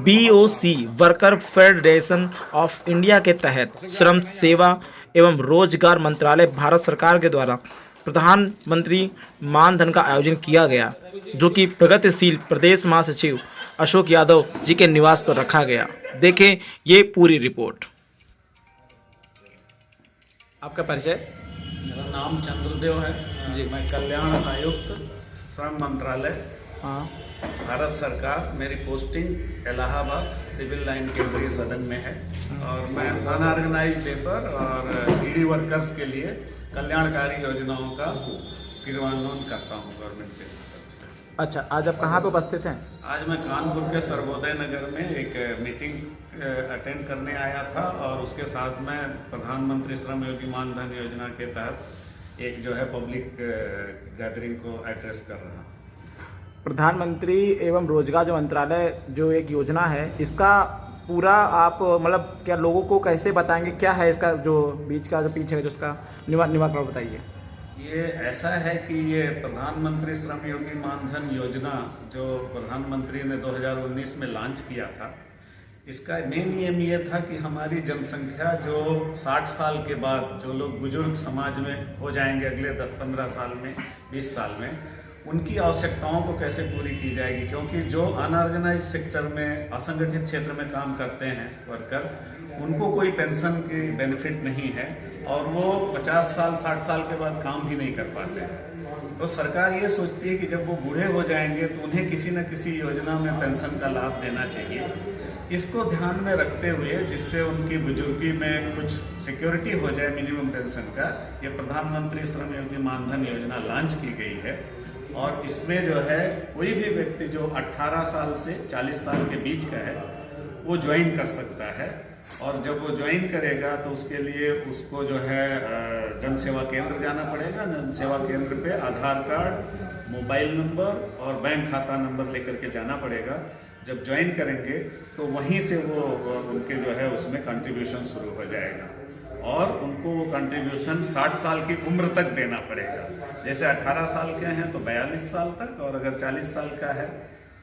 BOC worker federation of India के तहत श्रम सेवा एवं रोजगार मंत्रालय भारत सरकार के द्वारा प्रधानमंत्री मानधन का आयोजन किया गया, जो कि प्रगतिशील प्रदेश महासचिव अशोक यादव जी के निवास पर रखा गया। देखें ये पूरी रिपोर्ट। आपका परिचय? मेरा नाम चंद्रदेव है जी। मैं कल्याण आयुक्त श्रम मंत्रालय भारत सरकार, मेरी पोस्टिंग इलाहाबाद सिविल लाइन केंद्रीय सदन में है और मैं अनऑर्गेनाइज्ड लेबर और ईडी वर्कर्स के लिए कल्याणकारी योजनाओं का क्रियान्वयन करता हूँ गवर्नमेंट के। अच्छा, आज आप कहाँ पे उपस्थित हैं? आज मैं कानपुर के सर्वोदय नगर में एक मीटिंग अटेंड करने आया था और उसके साथ में प्रधानमंत्री श्रम योगी मानधन योजना के तहत एक जो है पब्लिक गैदरिंग को एड्रेस कर रहा हूँ। प्रधानमंत्री एवं रोजगार जो मंत्रालय जो एक योजना है, इसका पूरा आप मतलब क्या लोगों को कैसे बताएंगे? क्या है इसका जो बीच का जो पीछे है जो उसका निवारण बताइए। ये ऐसा है कि ये प्रधानमंत्री श्रम योगी मानधन योजना जो प्रधानमंत्री ने 2019 में लॉन्च किया था, इसका मेन नियम ये था कि हमारी जनसंख्या जो 60 साल के बाद जो लोग बुजुर्ग समाज में हो जाएंगे अगले 10-15 साल में, 20 साल में, उनकी आवश्यकताओं को कैसे पूरी की जाएगी। क्योंकि जो अनऑर्गेनाइज सेक्टर में, असंगठित क्षेत्र में काम करते हैं वर्कर, उनको कोई पेंशन की बेनिफिट नहीं है और वो 50 साल 60 साल के बाद काम भी नहीं कर पाते हैं। तो सरकार ये सोचती है कि जब वो बूढ़े हो जाएंगे तो उन्हें किसी न किसी योजना में पेंशन का लाभ देना चाहिए। इसको ध्यान में रखते हुए, जिससे उनकी बुजुर्गी में कुछ सिक्योरिटी हो जाए मिनिमम पेंशन का, ये प्रधानमंत्री श्रम योगी मानधन योजना लॉन्च की गई है। और इसमें जो है कोई भी व्यक्ति जो 18 साल से 40 साल के बीच का है वो ज्वाइन कर सकता है। और जब वो ज्वाइन करेगा तो उसके लिए उसको जो है जन सेवा केंद्र जाना पड़ेगा। जन सेवा केंद्र पे आधार कार्ड, मोबाइल नंबर और बैंक खाता नंबर लेकर के जाना पड़ेगा। जब ज्वाइन करेंगे तो वहीं से वो उनके जो है उसमें कंट्रीब्यूशन शुरू हो जाएगा और उनको वो कंट्रीब्यूशन 60 साल की उम्र तक देना पड़ेगा। जैसे 18 साल के हैं तो 42 साल तक, और अगर 40 साल का है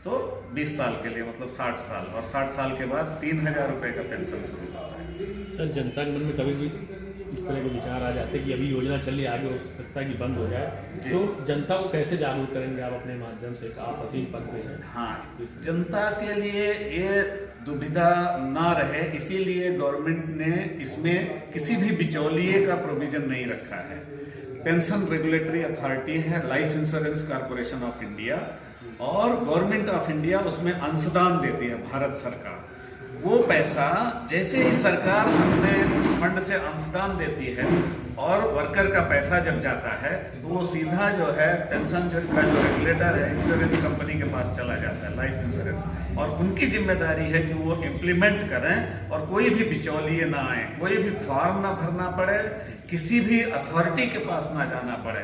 तो 20 साल के लिए, मतलब 60 साल, और 60 साल के बाद 3000 रुपये का पेंशन शुरू होता है। सर, जनता के मन में कभी भी इस तरह के विचार आ जाते हैं कि अभी योजना चल रही है, आगे हो सकता है कि बंद हो जाए, तो जनता को कैसे जागरूक करेंगे आप अपने माध्यम से? आप असीम पद पे हैं। हाँ, जनता के लिए ये दुविधा ना रहे, इसीलिए गवर्नमेंट ने इसमें किसी भी बिचौलिए का प्रोविजन नहीं रखा है। पेंशन रेगुलेटरी अथॉरिटी है life insurance corporation of India, और गवर्नमेंट ऑफ इंडिया उसमें अंशदान देती है, भारत सरकार। वो पैसा जैसे ही सरकार अपने फंड से अंशदान देती है और वर्कर का पैसा जब जाता है तो वो सीधा जो है पेंशन का जो रेगुलेटर है, इंश्योरेंस कंपनी के पास चला जाता है, लाइफ इंश्योरेंस, और उनकी जिम्मेदारी है कि वो इम्प्लीमेंट करें और कोई भी बिचौलिए ना आए, कोई भी फॉर्म ना भरना पड़े, किसी भी अथॉरिटी के पास ना जाना पड़े।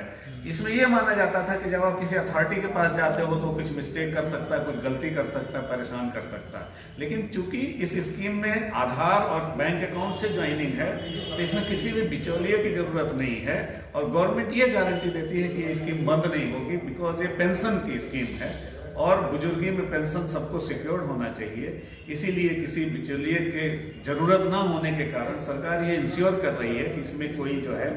इसमें यह माना जाता था कि जब आप किसी अथॉरिटी के पास जाते हो तो कुछ मिस्टेक कर सकता है, कुछ गलती कर सकता है, परेशान कर सकता है। लेकिन चूंकि इस स्कीम में आधार और बैंक अकाउंट से ज्वाइनिंग है तो इसमें किसी भी बिचौलिए की जरूरत नहीं है और गवर्नमेंट ये गारंटी देती है कि ये स्कीम बंद नहीं होगी, बिकॉज ये पेंशन की स्कीम है और बुजुर्गी में पेंशन सबको सिक्योर्ड होना चाहिए। इसीलिए किसी बिचौलिए के जरूरत ना होने के कारण सरकार ये इंश्योर कर रही है कि इसमें कोई जो है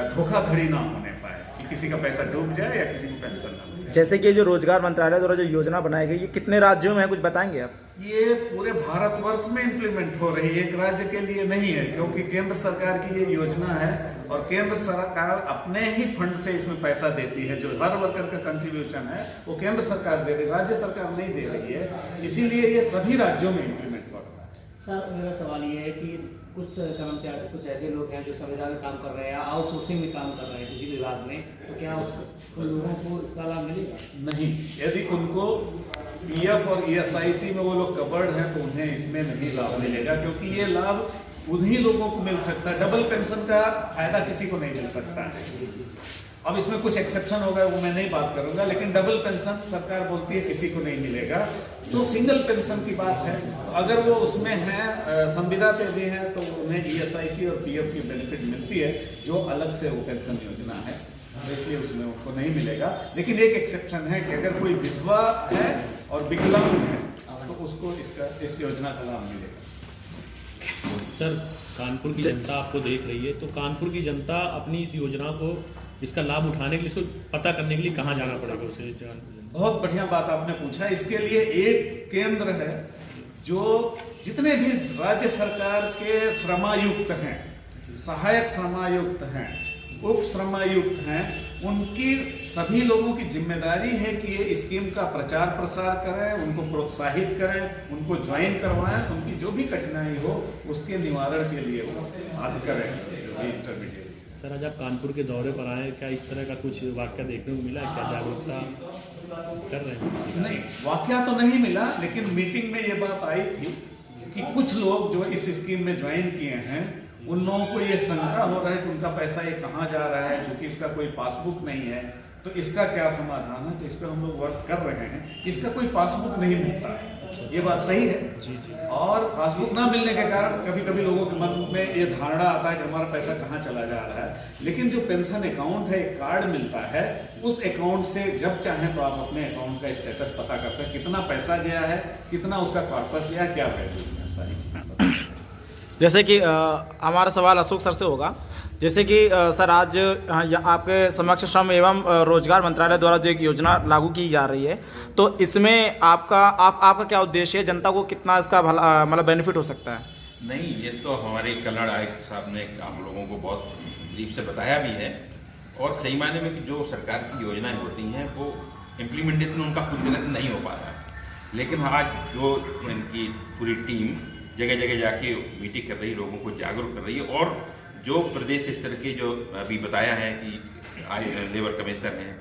धोखाधड़ी ना होने पाए, कि किसी का पैसा डूब जाए या किसी को पेंशन ना मिले। जैसे कि जो रोजगार मंत्रालय द्वारा जो योजना बनाई गई, ये कितने राज्यों में है, कुछ बताएंगे आप? ये पूरे भारतवर्ष में इम्प्लीमेंट हो रही है, एक राज्य के लिए नहीं है, क्योंकि केंद्र सरकार की ये योजना है और केंद्र सरकार अपने ही फंड से इसमें पैसा देती है। जो हर वर्कर का कंट्रीब्यूशन है वो केंद्र सरकार दे रही है, राज्य सरकार नहीं दे रही है, इसीलिए ये सभी राज्यों में इम्प्लीमेंट हो रहा है। सर, मेरा सवाल ये है कि कुछ कर्मचारी, कुछ ऐसे लोग हैं जो संविदा में काम कर रहे हैं या आउटसोर्सिंग में काम कर रहे हैं किसी विभाग में, तो क्या उन लोगों को इसका लाभ मिलेगा? नहीं, यदि उनको पीएफ और ईएसआईसी में वो लोग कवर्ड हैं तो उन्हें इसमें नहीं लाभ मिलेगा, क्योंकि ये लाभ उन्हीं लोगों को मिल सकता है। डबल पेंशन का फायदा किसी को नहीं मिल सकता है। अब इसमें कुछ एक्सेप्शन होगा, वो मैं नहीं बात करूंगा, लेकिन डबल पेंशन सरकार बोलती है किसी को नहीं मिलेगा। तो सिंगल पेंशन की बात है, तो अगर वो उसमें हैं, संविदा पे भी हैं, तो उन्हें ईएसआईसी और पीएफ की बेनिफिट मिलती है, जो अलग से वो पेंशन योजना है, तो इसलिए उसमें उनको नहीं मिलेगा। लेकिन एक एक्सेप्शन है कि अगर कोई विधवा है और विकलांग है तो उसको इस योजना का लाभ मिलेगा। सर, कानपुर की जनता आपको देख रही है, तो कानपुर की जनता अपनी इस योजना को, इसका लाभ उठाने के लिए, इसको पता करने के लिए कहाँ जाना पड़ेगा उसे? बहुत बढ़िया बात आपने पूछा। इसके लिए एक केंद्र है जो जितने भी राज्य सरकार के श्रमायुक्त हैं, सहायक श्रमायुक्त हैं, उप श्रमायुक्त हैं, उनकी सभी लोगों की जिम्मेदारी है कि ये स्कीम का प्रचार प्रसार करें, उनको प्रोत्साहित करें, उनको ज्वाइन करवाएं, उनकी जो भी कठिनाई हो उसके निवारण के लिए वो बात करें। इंटरमीडिएट सर, आज आप कानपुर के दौरे पर आए, क्या इस तरह का कुछ वाक्य देखने को मिला? क्या जागरूकता कर रहे हैं? नहीं, वाकया तो नहीं मिला, लेकिन मीटिंग में ये बात आई थी कि कुछ लोग जो इस स्कीम में ज्वाइन किए हैं, उन लोगों को ये शंका हो रहा है कि उनका पैसा ये कहाँ जा रहा है, क्योंकि इसका कोई पासबुक नहीं है, तो इसका क्या समाधान है। तो इस पर हम लोग वर्क कर रहे हैं। इसका कोई पासबुक नहीं मिलता है, ये बात सही है। और पासबुक ना मिलने के कारण कभी कभी लोगों के मन में ये धारणा आता है कि हमारा पैसा कहाँ चला जा रहा है। लेकिन जो पेंशन अकाउंट है, एक कार्ड मिलता है, उस अकाउंट से जब चाहें तो आप अपने अकाउंट का स्टेटस पता कर सकते हैं, कितना पैसा गया है, कितना उसका कॉर्पस गया, क्या वैल्यू है, सारी चीजें। जैसे कि हमारा सवाल अशोक सर से होगा, जैसे कि सर आज आपके समक्ष श्रम एवं रोजगार मंत्रालय द्वारा जो एक योजना लागू की जा रही है, तो इसमें आपका क्या उद्देश्य है? जनता को कितना इसका मतलब बेनिफिट हो सकता है? नहीं, ये तो हमारे कल्याण आयुक्त साहब ने हम लोगों को बहुत ब्रीफ से बताया भी है, और सही मायने में कि जो सरकार की योजनाएं होती हैं वो इम्प्लीमेंटेशन उनका पूरी तरह से नहीं हो पाता है। लेकिन आज जो इनकी पूरी टीम जगह जगह जाके मीटिंग कर रही है, लोगों को जागरूक कर रही है, और जो प्रदेश स्तर के जो अभी बताया है कि लेबर कमिश्नर हैं,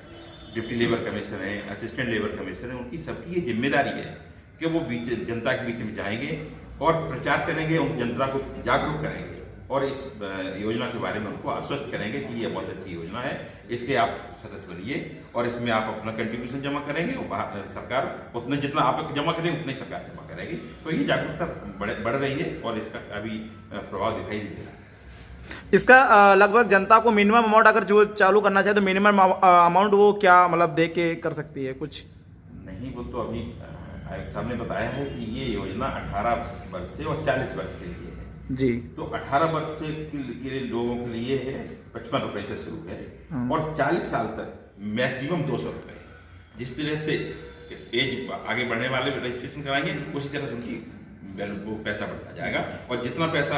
डिप्टी लेबर कमिश्नर हैं, असिस्टेंट लेबर कमिश्नर हैं, उनकी सबकी ये जिम्मेदारी है कि वो जनता के बीच में जाएंगे और प्रचार करेंगे, उन जनता को जागरूक करेंगे और इस योजना के बारे में उनको आश्वस्त करेंगे कि ये बहुत अच्छी योजना है, इसके आप सदस्य बनिए और इसमें आप अपना कंट्रीब्यूशन जमा करेंगे और सरकार उतने जितना आप जमा करेंगे उतनी सरकार जमा करेगी। तो ये जागरूकता बढ़ रही है और इसका अभी प्रभाव दिखाई देगा। इसका लगभग जनता को मिनिमम अमाउंट अगर जो चालू करना चाहे तो मिनिमम अमाउंट वो क्या मतलब दे के कर सकती है कुछ? नहीं, वो तो अभी आयुक्त साहब ने बताया है कि ये योजना 18 वर्ष से और 40 वर्ष के लिए है जी। तो 18 वर्ष के लोगों के लिए है 55 रुपए से शुरू है और 40 साल तक मैक्सिमम 200 रुपए। जिस तरह से एज आगे बढ़ने वाले रजिस्ट्रेशन कराएंगे उसी तरह से उनकी वैल्यू पैसा बढ़ता जाएगा और जितना पैसा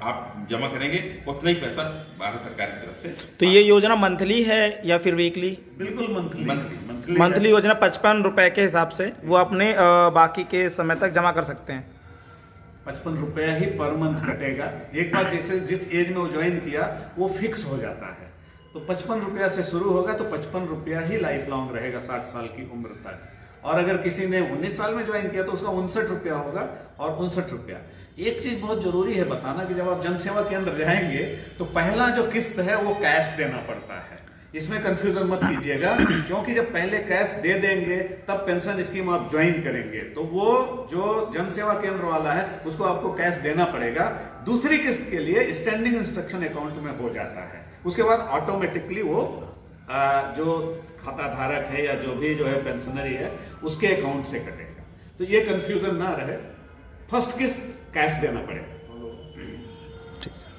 आप जमा करेंगे उतना ही पैसा भारत सरकार की तरफ से। तो ये योजना मंथली है या फिर वीकली? बिल्कुल मंथली योजना 55 रुपए के हिसाब से वो अपने बाकी के समय तक जमा कर सकते हैं। 55 रुपया ही पर मंथ कटेगा। एक बार जैसे जिस एज में वो ज्वाइन किया वो फिक्स हो जाता है, तो 55 रुपया से शुरू होगा तो 55 रुपया ही लाइफ लॉन्ग रहेगा 60 साल की उम्र तक। और अगर किसी ने 19 साल में ज्वाइन किया तो उसका 59 रुपया होगा और 59 रुपया। एक चीज बहुत जरूरी है बताना कि जब आप जन सेवा केंद्र जाएंगे तो पहला जो किस्त है वो कैश देना पड़ता है। इसमें कंफ्यूजन मत कीजिएगा, क्योंकि जब पहले कैश दे देंगे तब पेंशन स्कीम आप ज्वाइन करेंगे तो वो जो जन सेवा केंद्र वाला है उसको आपको कैश देना पड़ेगा। दूसरी किस्त के लिए स्टैंडिंग इंस्ट्रक्शन अकाउंट में हो जाता है, उसके बाद ऑटोमेटिकली वो जो खाता धारक है या जो भी जो है पेंशनरी है उसके अकाउंट से कटेगा। तो ये कंफ्यूजन ना रहे, फर्स्ट किस्त कैश देना पड़ेगा। ठीक है।